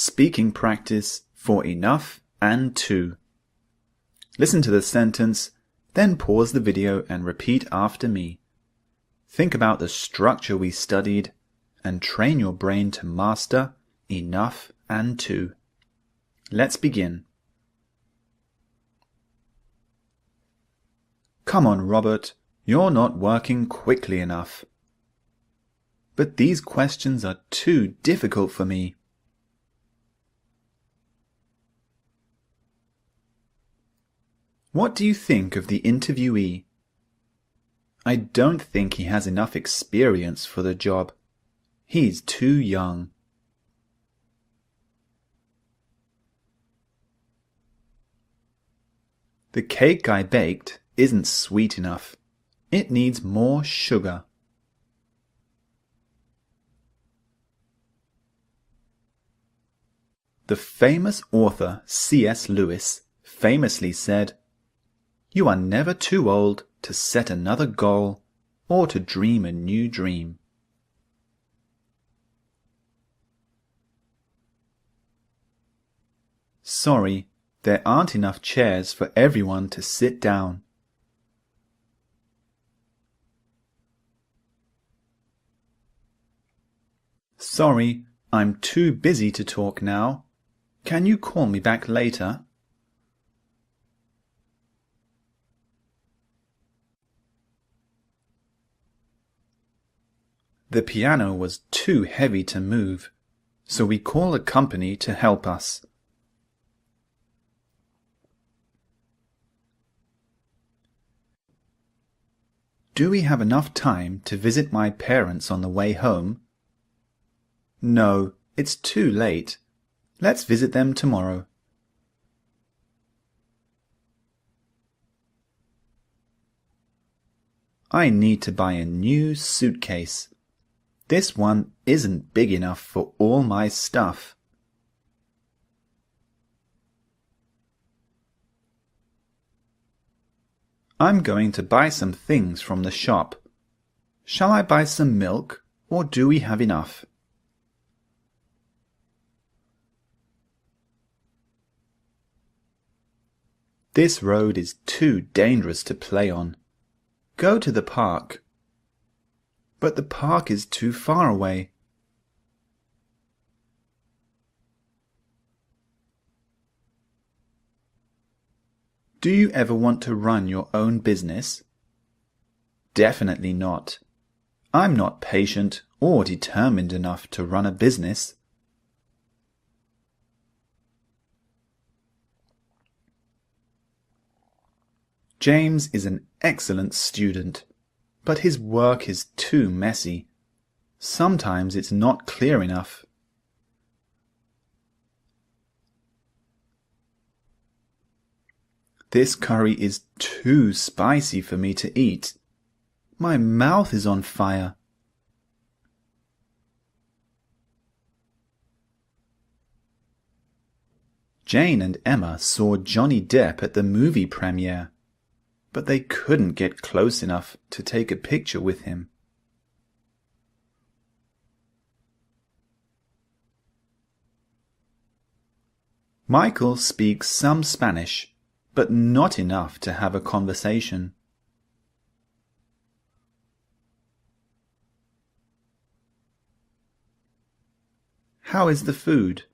Speaking practice for enough and to. Listen to the sentence, then pause the video and repeat after me. Think about the structure we studied and train your brain to master enough and to. Let's begin. Come on, Robert, you're not working quickly enough. But these questions are too difficult for me. What do you think of the interviewee? I don't think he has enough experience for the job. He's too young. The cake I baked isn't sweet enough. It needs more sugar. The famous author C.S. Lewis famously said, "You are never too old to set another goal or to dream a new dream." Sorry, there aren't enough chairs for everyone to sit down. Sorry, I'm too busy to talk now. Can you call me back later? The piano was too heavy to move, so we call a company to help us. Do we have enough time to visit my parents on the way home? No, it's too late. Let's visit them tomorrow. I need to buy a new suitcase. This one isn't big enough for all my stuff. I'm going to buy some things from the shop. Shall I buy some milk, or do we have enough? This road is too dangerous to play on. Go to the park. But the park is too far away. Do you ever want to run your own business? Definitely not. I'm not patient or determined enough to run a business. James is an excellent student, but his work is too messy. Sometimes it's not clear enough. This curry is too spicy for me to eat. My mouth is on fire. Jane and Emma saw Johnny Depp at the movie premiere, but they couldn't get close enough to take a picture with him. Michael speaks some Spanish, but not enough to have a conversation. How is the food?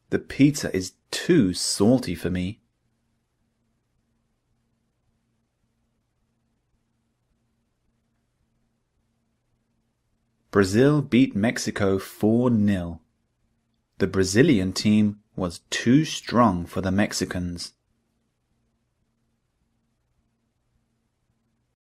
The pizza is too salty for me. Brazil beat Mexico 4-0. The Brazilian team was too strong for the Mexicans.